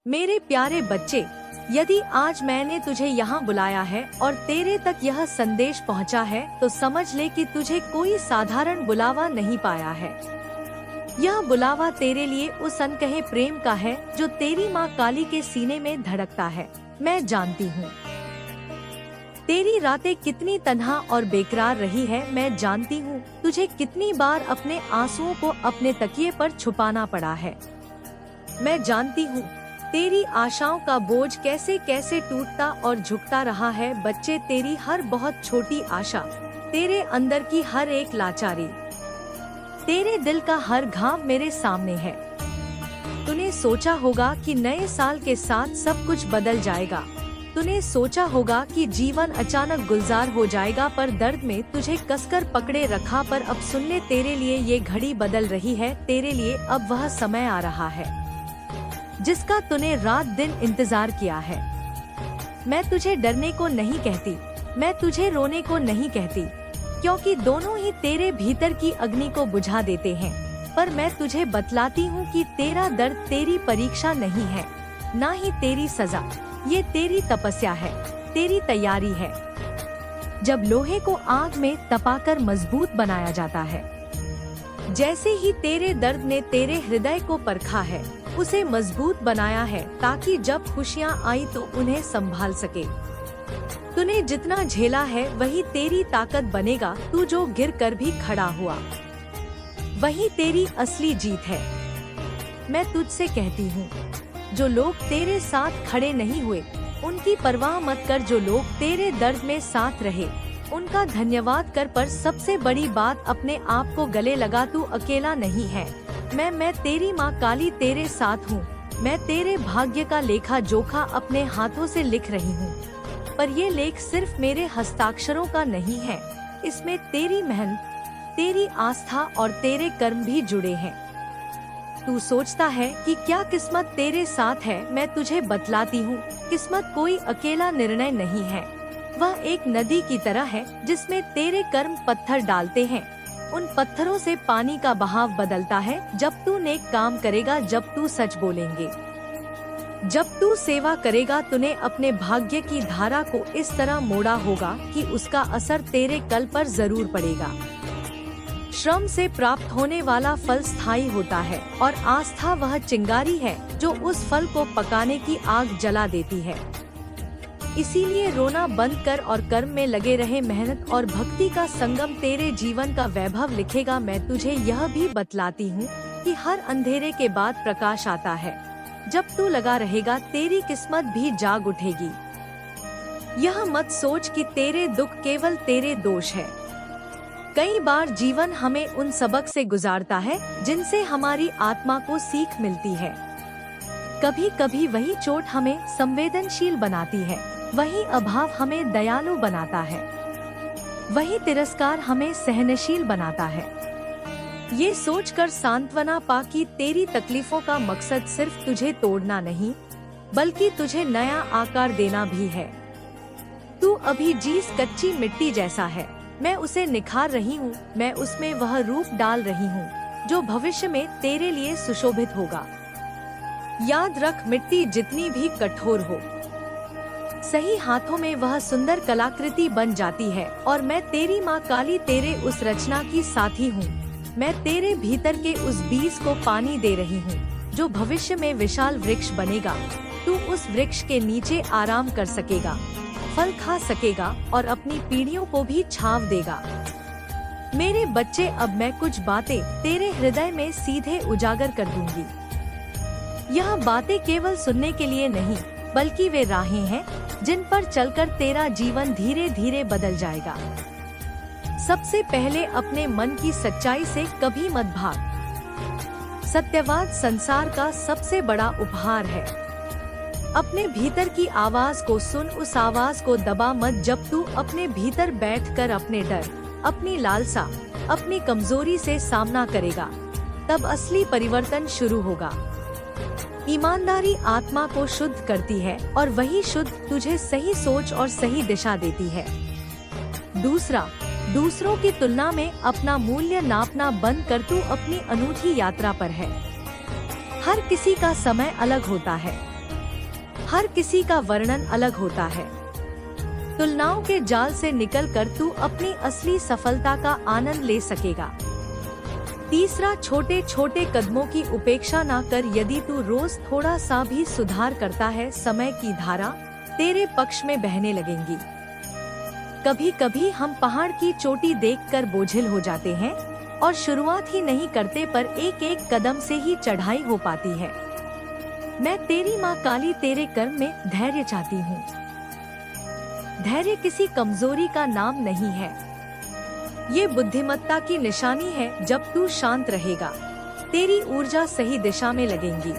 मेरे प्यारे बच्चे, यदि आज मैंने तुझे यहाँ बुलाया है और तेरे तक यह संदेश पहुँचा है, तो समझ ले कि तुझे कोई साधारण बुलावा नहीं पाया है। यह बुलावा तेरे लिए उस अनकहे प्रेम का है जो तेरी माँ काली के सीने में धड़कता है। मैं जानती हूँ तेरी रातें कितनी तन्हा और बेकरार रही है। मैं जानती हूँ तुझे कितनी बार अपने आंसुओं को अपने तकिए पर छुपाना पड़ा है। मैं जानती हूँ तेरी आशाओं का बोझ कैसे कैसे टूटता और झुकता रहा है। बच्चे, तेरी हर बहुत छोटी आशा, तेरे अंदर की हर एक लाचारी, तेरे दिल का हर घाव मेरे सामने है। तूने सोचा होगा कि नए साल के साथ सब कुछ बदल जाएगा। तूने सोचा होगा कि जीवन अचानक गुलजार हो जाएगा, पर दर्द में तुझे कसकर पकड़े रखा। पर अब सुन ले, तेरे लिए ये घड़ी बदल रही है। तेरे लिए अब वह समय आ रहा है जिसका तूने रात दिन इंतजार किया है। मैं तुझे डरने को नहीं कहती, मैं तुझे रोने को नहीं कहती, क्योंकि दोनों ही तेरे भीतर की अग्नि को बुझा देते हैं। पर मैं तुझे बतलाती हूँ कि तेरा दर्द तेरी परीक्षा नहीं है, ना ही तेरी सजा। ये तेरी तपस्या है, तेरी तैयारी है। जब लोहे को आग में तपाकर मजबूत बनाया जाता है, जैसे ही तेरे दर्द ने तेरे हृदय को परखा है, उसे मजबूत बनाया है, ताकि जब खुशियाँ आई तो उन्हें संभाल सके। तूने जितना झेला है वही तेरी ताकत बनेगा। तू जो गिर कर भी खड़ा हुआ, वही तेरी असली जीत है। मैं तुझसे कहती हूँ, जो लोग तेरे साथ खड़े नहीं हुए, उनकी परवाह मत कर। जो लोग तेरे दर्द में साथ रहे, उनका धन्यवाद कर। पर सबसे बड़ी बात, अपने आप को गले लगा, तू अकेला नहीं है। मैं तेरी माँ काली तेरे साथ हूँ। मैं तेरे भाग्य का लेखा जोखा अपने हाथों से लिख रही हूँ। पर ये लेख सिर्फ मेरे हस्ताक्षरों का नहीं है, इसमें तेरी मेहनत, तेरी आस्था और तेरे कर्म भी जुड़े हैं। तू सोचता है कि क्या किस्मत तेरे साथ है? मैं तुझे बतलाती हूँ, किस्मत कोई अकेला निर्णय नहीं है। वह एक नदी की तरह है जिसमें तेरे कर्म पत्थर डालते हैं। उन पत्थरों से पानी का बहाव बदलता है। जब तू नेक काम करेगा, जब तू सच बोलेंगे, जब तू सेवा करेगा, तूने अपने भाग्य की धारा को इस तरह मोड़ा होगा कि उसका असर तेरे कल पर जरूर पड़ेगा। श्रम से प्राप्त होने वाला फल स्थायी होता है, और आस्था वह चिंगारी है जो उस फल को पकाने की आग जला देती है। इसीलिए रोना बंद कर और कर्म में लगे रहे। मेहनत और भक्ति का संगम तेरे जीवन का वैभव लिखेगा। मैं तुझे यह भी बतलाती हूँ कि हर अंधेरे के बाद प्रकाश आता है। जब तू लगा रहेगा, तेरी किस्मत भी जाग उठेगी। यह मत सोच कि तेरे दुख केवल तेरे दोष है। कई बार जीवन हमें उन सबक से गुजारता है जिनसे हमारी आत्मा को सीख मिलती है। कभी कभी वही चोट हमें संवेदनशील बनाती है, वही अभाव हमें दयालु बनाता है, वही तिरस्कार हमें सहनशील बनाता है। ये सोचकर सांत्वना पा कि तेरी तकलीफों का मकसद सिर्फ तुझे तोड़ना नहीं, बल्कि तुझे नया आकार देना भी है। तू अभी जीस कच्ची मिट्टी जैसा है। मैं उसे निखार रही हूँ, मैं उसमें वह रूप डाल रही हूँ जो भविष्य में तेरे लिए सुशोभित होगा। याद रख, मिट्टी जितनी भी कठोर हो, सही हाथों में वह सुंदर कलाकृति बन जाती है। और मैं तेरी माँ काली तेरे उस रचना की साथी हूँ। मैं तेरे भीतर के उस बीज को पानी दे रही हूँ जो भविष्य में विशाल वृक्ष बनेगा। तू उस वृक्ष के नीचे आराम कर सकेगा, फल खा सकेगा और अपनी पीढ़ियों को भी छांव देगा। मेरे बच्चे, अब मैं कुछ बातें तेरे हृदय में सीधे उजागर कर दूंगी। यह बातें केवल सुनने के लिए नहीं, बल्कि वे राहें हैं जिन पर चलकर तेरा जीवन धीरे धीरे बदल जाएगा। सबसे पहले अपने मन की सच्चाई से कभी मत भाग। सत्यवाद संसार का सबसे बड़ा उपहार है। अपने भीतर की आवाज को सुन, उस आवाज को दबा मत। जब तू अपने भीतर बैठकर अपने डर, अपनी लालसा, अपनी कमजोरी से सामना करेगा, तब असली परिवर्तन शुरू होगा। ईमानदारी आत्मा को शुद्ध करती है और वही शुद्ध तुझे सही सोच और सही दिशा देती है। दूसरा, दूसरों की तुलना में अपना मूल्य नापना बंद कर। तू अपनी अनूठी यात्रा पर है। हर किसी का समय अलग होता है। हर किसी का वर्णन अलग होता है। तुलनाओं के जाल से निकलकर तू अपनी असली सफलता का आनंद ले सकेगा। तीसरा, छोटे छोटे कदमों की उपेक्षा ना कर। यदि तू रोज थोड़ा सा भी सुधार करता है, समय की धारा तेरे पक्ष में बहने लगेंगी। कभी कभी हम पहाड़ की चोटी देखकर बोझिल हो जाते हैं और शुरुआत ही नहीं करते, पर एक एक कदम से ही चढ़ाई हो पाती है। मैं तेरी माँ काली तेरे कर्म में धैर्य चाहती हूँ। धैर्य किसी कमजोरी का नाम नहीं है, ये बुद्धिमत्ता की निशानी है। जब तू शांत रहेगा, तेरी ऊर्जा सही दिशा में लगेंगी।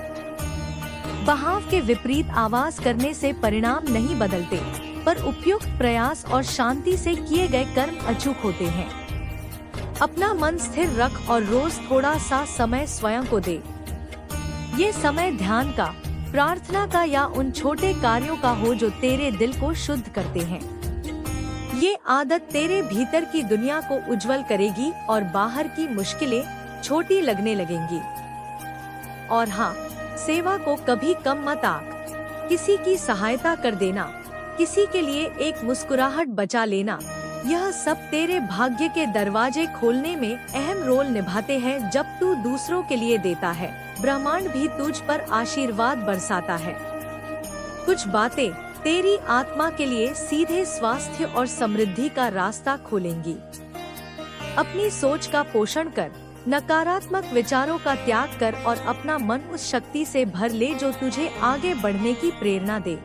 बहाव के विपरीत आवाज करने से परिणाम नहीं बदलते, पर उपयुक्त प्रयास और शांति से किए गए कर्म अचूक होते हैं। अपना मन स्थिर रख और रोज थोड़ा सा समय स्वयं को दे। ये समय ध्यान का, प्रार्थना का या उन छोटे कार्यों का हो जो तेरे दिल को शुद्ध करते हैं। ये आदत तेरे भीतर की दुनिया को उज्जवल करेगी और बाहर की मुश्किलें छोटी लगने लगेंगी। और हाँ, सेवा को कभी कम मत आंक। किसी की सहायता कर देना, किसी के लिए एक मुस्कुराहट बचा लेना, यह सब तेरे भाग्य के दरवाजे खोलने में अहम रोल निभाते हैं। जब तू दूसरों के लिए देता है, ब्रह्मांड भी तुझ पर आशीर्वाद बरसाता है। कुछ बातें तेरी आत्मा के लिए सीधे स्वास्थ्य और समृद्धि का रास्ता खोलेंगी। अपनी सोच का पोषण कर, नकारात्मक विचारों का त्याग कर और अपना मन उस शक्ति से भर ले जो तुझे आगे बढ़ने की प्रेरणा दे।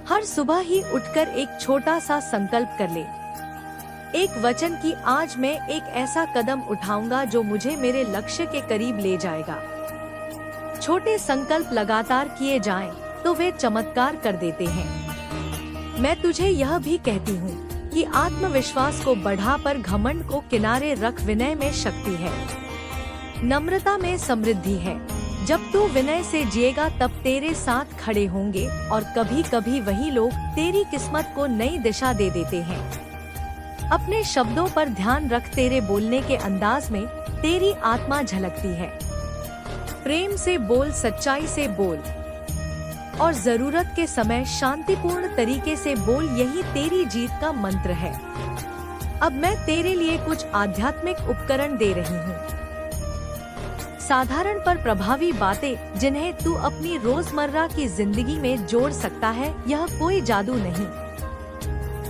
हर सुबह ही उठकर एक छोटा सा संकल्प कर ले। एक वचन कि आज मैं एक ऐसा कदम उठाऊंगा जो मुझे मेरे लक्ष्य के करीब ले जाएगा। छोटे संकल्प लगातार किए जाएं, तो वे चमत्कार कर देते हैं। मैं तुझे यह भी कहती हूँ कि आत्मविश्वास को बढ़ा पर घमंड को किनारे रख। विनय में शक्ति है, नम्रता में समृद्धि है। जब तू विनय से जिएगा तब तेरे साथ खड़े होंगे और कभी कभी वही लोग तेरी किस्मत को नई दिशा दे देते हैं। अपने शब्दों पर ध्यान रख, तेरे बोलने के अंदाज में तेरी आत्मा झलकती है। प्रेम से बोल, सच्चाई से बोल और जरूरत के समय शांतिपूर्ण तरीके से बोल। यही तेरी जीत का मंत्र है। अब मैं तेरे लिए कुछ आध्यात्मिक उपकरण दे रही हूँ। साधारण पर प्रभावी बातें जिन्हें तू अपनी रोजमर्रा की जिंदगी में जोड़ सकता है। यह कोई जादू नहीं,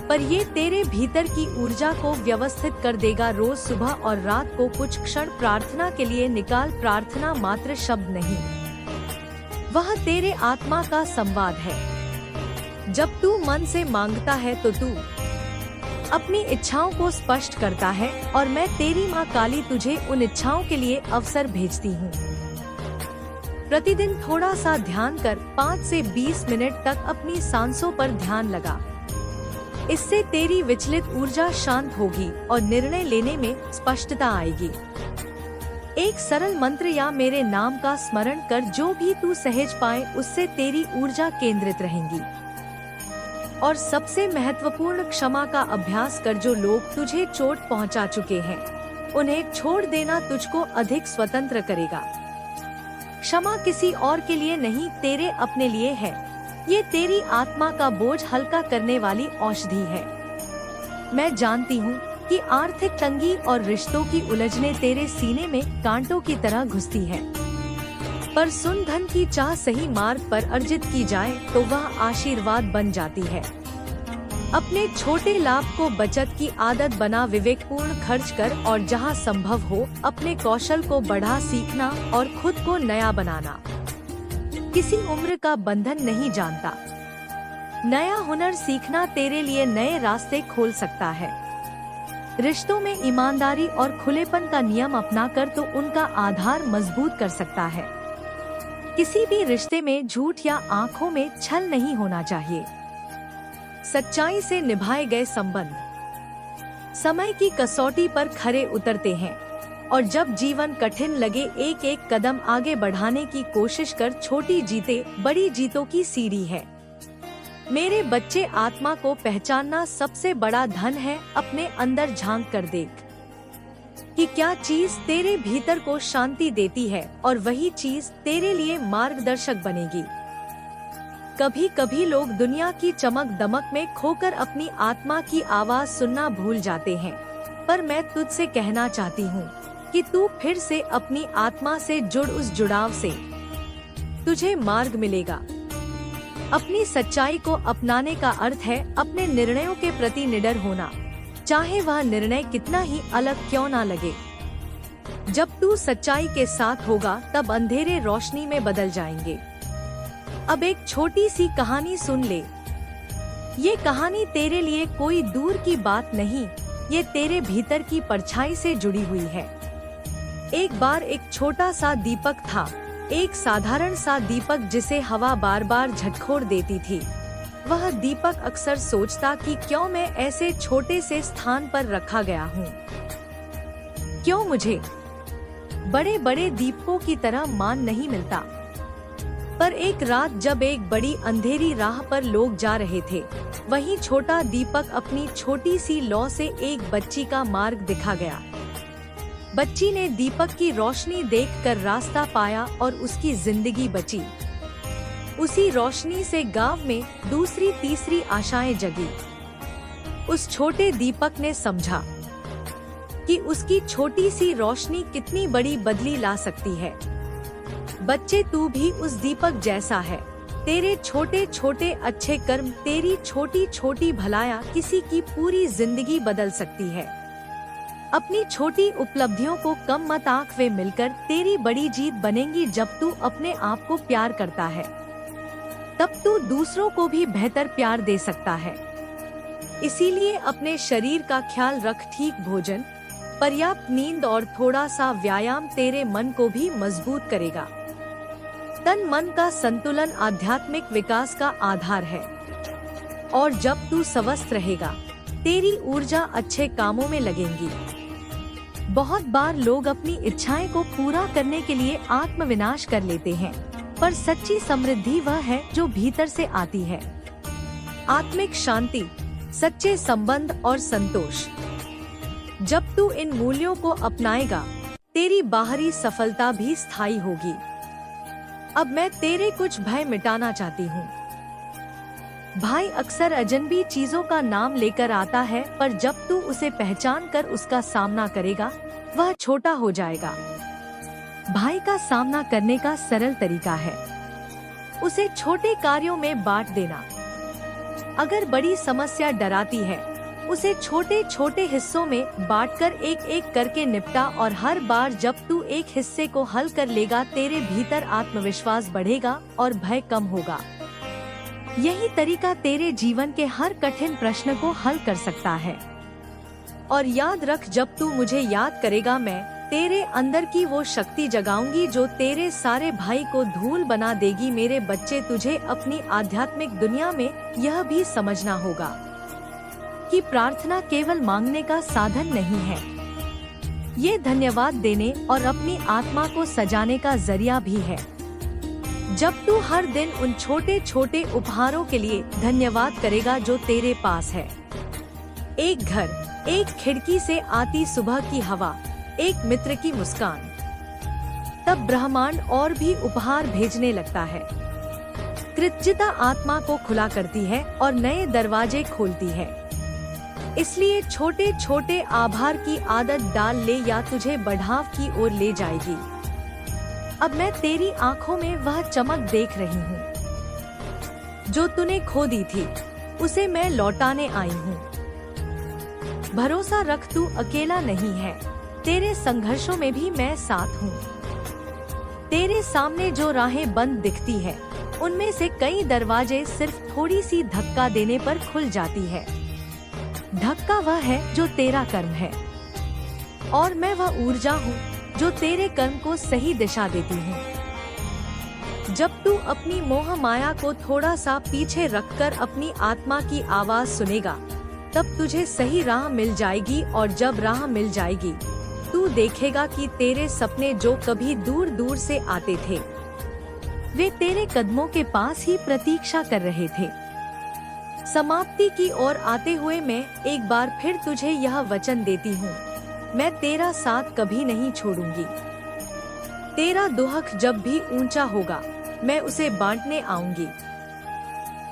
पर ये तेरे भीतर की ऊर्जा को व्यवस्थित कर देगा। रोज सुबह और रात को कुछ क्षण प्रार्थना के लिए निकाल। प्रार्थना मात्र शब्द नहीं, वह तेरे आत्मा का संवाद है। जब तू मन से मांगता है तो तू अपनी इच्छाओं को स्पष्ट करता है और मैं तेरी माँ काली तुझे उन इच्छाओं के लिए अवसर भेजती हूँ। प्रतिदिन थोड़ा सा ध्यान कर, 5 से 20 मिनट तक अपनी सांसों पर ध्यान लगा। इससे तेरी विचलित ऊर्जा शांत होगी और निर्णय लेने में स्पष्टता आएगी। एक सरल मंत्र या मेरे नाम का स्मरण कर, जो भी तू सहज पाए उससे तेरी ऊर्जा केंद्रित रहेगी। और सबसे महत्वपूर्ण, क्षमा का अभ्यास कर। जो लोग तुझे चोट पहुंचा चुके हैं, उन्हें छोड़ देना तुझको अधिक स्वतंत्र करेगा। क्षमा किसी और के लिए नहीं, तेरे अपने लिए है। ये तेरी आत्मा का बोझ हल्का करने वाली औषधि है। मैं जानती हूँ कि आर्थिक तंगी और रिश्तों की उलझने तेरे सीने में कांटों की तरह घुसती है, पर सुन, धन की चाह सही मार्ग पर अर्जित की जाए तो वह आशीर्वाद बन जाती है। अपने छोटे लाभ को बचत की आदत बना। विवेकपूर्ण खर्च कर और जहाँ संभव हो अपने कौशल को बढ़ा। सीखना और खुद को नया बनाना किसी उम्र का बंधन नहीं जानता। नया हुनर सीखना तेरे लिए नए रास्ते खोल सकता है। रिश्तों में ईमानदारी और खुलेपन का नियम अपनाकर तो उनका आधार मजबूत कर सकता है। किसी भी रिश्ते में झूठ या आंखों में छल नहीं होना चाहिए। सच्चाई से निभाए गए संबंध समय की कसौटी पर खरे उतरते हैं। और जब जीवन कठिन लगे, एक एक कदम आगे बढ़ाने की कोशिश कर। छोटी जीतें बड़ी जीतों की सीढ़ी है। मेरे बच्चे, आत्मा को पहचानना सबसे बड़ा धन है। अपने अंदर झांक कर देख कि क्या चीज तेरे भीतर को शांति देती है और वही चीज तेरे लिए मार्गदर्शक बनेगी। कभी कभी लोग दुनिया की चमक दमक में खोकर अपनी आत्मा की आवाज सुनना भूल जाते हैं, पर मैं तुझसे कहना चाहती हूँ कि तू फिर से अपनी आत्मा से जुड़, उस जुड़ाव से तुझे मार्ग मिलेगा। अपनी सच्चाई को अपनाने का अर्थ है अपने निर्णयों के प्रति निडर होना, चाहे वह निर्णय कितना ही अलग क्यों ना लगे। जब तू सच्चाई के साथ होगा तब अंधेरे रोशनी में बदल जाएंगे। अब एक छोटी सी कहानी सुन ले। ये कहानी तेरे लिए कोई दूर की बात नहीं, ये तेरे भीतर की परछाई से जुड़ी हुई है। एक बार एक छोटा सा दीपक था, एक साधारण सा दीपक जिसे हवा बार बार झकझोर देती थी। वह दीपक अक्सर सोचता कि क्यों मैं ऐसे छोटे से स्थान पर रखा गया हूँ, क्यों मुझे बड़े बड़े दीपकों की तरह मान नहीं मिलता। पर एक रात जब एक बड़ी अंधेरी राह पर लोग जा रहे थे, वहीं छोटा दीपक अपनी छोटी सी लौ से एक बच्ची का मार्ग दिखा गया। बच्ची ने दीपक की रोशनी देखकर रास्ता पाया और उसकी जिंदगी बची। उसी रोशनी से गांव में दूसरी तीसरी आशाएं जगी। उस छोटे दीपक ने समझा कि उसकी छोटी सी रोशनी कितनी बड़ी बदली ला सकती है। बच्चे, तू भी उस दीपक जैसा है। तेरे छोटे छोटे अच्छे कर्म, तेरी छोटी छोटी भलाइयाँ किसी की पूरी जिंदगी बदल सकती है। अपनी छोटी उपलब्धियों को कम मत आंक, वे मिलकर तेरी बड़ी जीत बनेंगी। जब तू अपने आप को प्यार करता है तब तू दूसरों को भी बेहतर प्यार दे सकता है। इसीलिए अपने शरीर का ख्याल रख। ठीक भोजन, पर्याप्त नींद और थोड़ा सा व्यायाम तेरे मन को भी मजबूत करेगा। तन मन का संतुलन आध्यात्मिक विकास का आधार है, और जब तू स्वस्थ रहेगा तेरी ऊर्जा अच्छे कामों में लगेगी। बहुत बार लोग अपनी इच्छाएं को पूरा करने के लिए आत्मविनाश कर लेते हैं, पर सच्ची समृद्धि वह है जो भीतर से आती है। आत्मिक शांति, सच्चे संबंध और संतोष। जब तू इन मूल्यों को अपनाएगा, तेरी बाहरी सफलता भी स्थायी होगी। अब मैं तेरे कुछ भय मिटाना चाहती हूँ। भय अक्सर अजनबी चीजों का नाम लेकर आता है, पर जब तू उसे पहचान कर उसका सामना करेगा, वह छोटा हो जाएगा। भय का सामना करने का सरल तरीका है उसे छोटे कार्यों में बांट देना। अगर बड़ी समस्या डराती है, उसे छोटे छोटे हिस्सों में बांटकर एक एक करके निपटा, और हर बार जब तू एक हिस्से को हल कर लेगा, तेरे भीतर आत्मविश्वास बढ़ेगा और भय कम होगा। यही तरीका तेरे जीवन के हर कठिन प्रश्न को हल कर सकता है। और याद रख, जब तू मुझे याद करेगा, मैं तेरे अंदर की वो शक्ति जगाऊंगी जो तेरे सारे भय को धूल बना देगी। मेरे बच्चे, तुझे अपनी आध्यात्मिक दुनिया में यह भी समझना होगा कि प्रार्थना केवल मांगने का साधन नहीं है, ये धन्यवाद देने और अपनी आत्मा को सजाने का जरिया भी है। जब तू हर दिन उन छोटे छोटे उपहारों के लिए धन्यवाद करेगा जो तेरे पास है, एक घर, एक खिड़की से आती सुबह की हवा, एक मित्र की मुस्कान, तब ब्रह्मांड और भी उपहार भेजने लगता है। कृतज्ञता आत्मा को खुला करती है और नए दरवाजे खोलती है। इसलिए छोटे छोटे आभार की आदत डाल ले, या तुझे बढ़ाव की ओर ले जाएगी। अब मैं तेरी आँखों में वह चमक देख रही हूँ जो तूने खो दी थी, उसे मैं लौटाने आई हूँ। भरोसा रख, तू अकेला नहीं है, तेरे संघर्षों में भी मैं साथ हूँ। तेरे सामने जो राहें बंद दिखती है, उनमें से कई दरवाजे सिर्फ थोड़ी सी धक्का देने पर खुल जाती है। धक्का वह है जो तेरा कर्म है, और मैं वह ऊर्जा हूँ जो तेरे कर्म को सही दिशा देती हूँ। जब तू अपनी मोह माया को थोड़ा सा पीछे रखकर अपनी आत्मा की आवाज सुनेगा, तब तुझे सही राह मिल जाएगी। और जब राह मिल जाएगी, तू देखेगा कि तेरे सपने जो कभी दूर दूर से आते थे, वे तेरे कदमों के पास ही प्रतीक्षा कर रहे थे। समाप्ति की ओर आते हुए मैं एक बार फिर तुझे यह वचन देती हूँ, मैं तेरा साथ कभी नहीं छोड़ूंगी। तेरा दुख जब भी ऊंचा होगा, मैं उसे बांटने आऊंगी।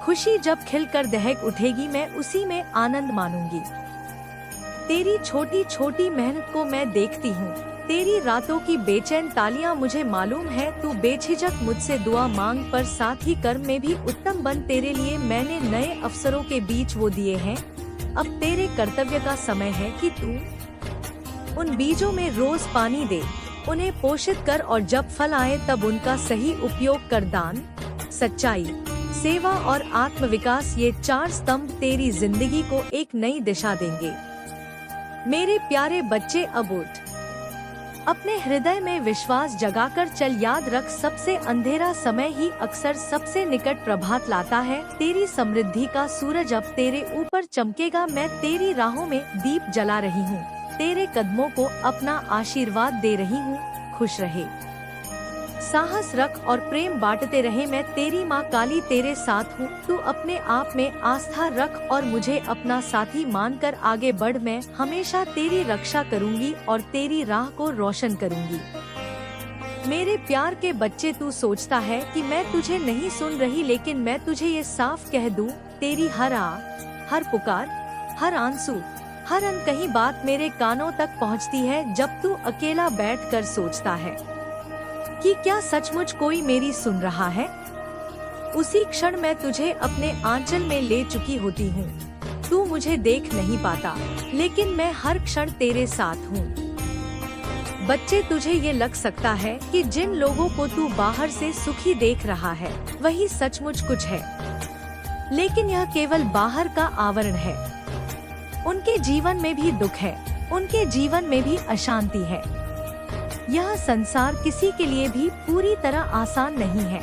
खुशी जब खिलकर दहक उठेगी मैं उसी में आनंद मानूंगी। तेरी छोटी छोटी मेहनत को मैं देखती हूँ, तेरी रातों की बेचैन तालियां मुझे मालूम है तू बेझिझक मुझसे दुआ मांग, पर साथ ही कर्म में भी उत्तम बन। तेरे लिए मैंने नए अवसरों के बीच वो दिए हैं। अब तेरे कर्तव्य का समय है कि तू उन बीजों में रोज पानी दे, उन्हें पोषित कर और जब फल आए तब उनका सही उपयोग कर। दान, सच्चाई, सेवा और आत्मविकास, ये 4 स्तंभ तेरी जिंदगी को एक नई दिशा देंगे। मेरे प्यारे बच्चे, अब उठ, अपने हृदय में विश्वास जगाकर चल। याद रख, सबसे अंधेरा समय ही अक्सर सबसे निकट प्रभात लाता है। तेरी समृद्धि का सूरज अब तेरे ऊपर चमकेगा। मैं तेरी राहों में दीप जला रही हूँ, तेरे कदमों को अपना आशीर्वाद दे रही हूँ। खुश रहे, साहस रख और प्रेम बांटते रहे। मैं तेरी माँ काली तेरे साथ हूँ। तू अपने आप में आस्था रख और मुझे अपना साथी मानकर आगे बढ़। मैं हमेशा तेरी रक्षा करूँगी और तेरी राह को रोशन करूँगी। मेरे प्यार के बच्चे, तू सोचता है कि मैं तुझे नहीं सुन रही, लेकिन मैं तुझे ये साफ कह दूं, तेरी हर हर पुकार, हर आंसू, हर अनकही बात मेरे कानों तक पहुँचती है। जब तू अकेला बैठकर सोचता है कि क्या सचमुच कोई मेरी सुन रहा है, उसी क्षण मैं तुझे अपने आंचल में ले चुकी होती हूँ। तू मुझे देख नहीं पाता, लेकिन मैं हर क्षण तेरे साथ हूँ। बच्चे, तुझे ये लग सकता है कि जिन लोगों को तू बाहर से सुखी देख रहा है वही सचमुच कुछ है, लेकिन यह केवल बाहर का आवरण है। उनके जीवन में भी दुख है, उनके जीवन में भी अशांति है। यह संसार किसी के लिए भी पूरी तरह आसान नहीं है।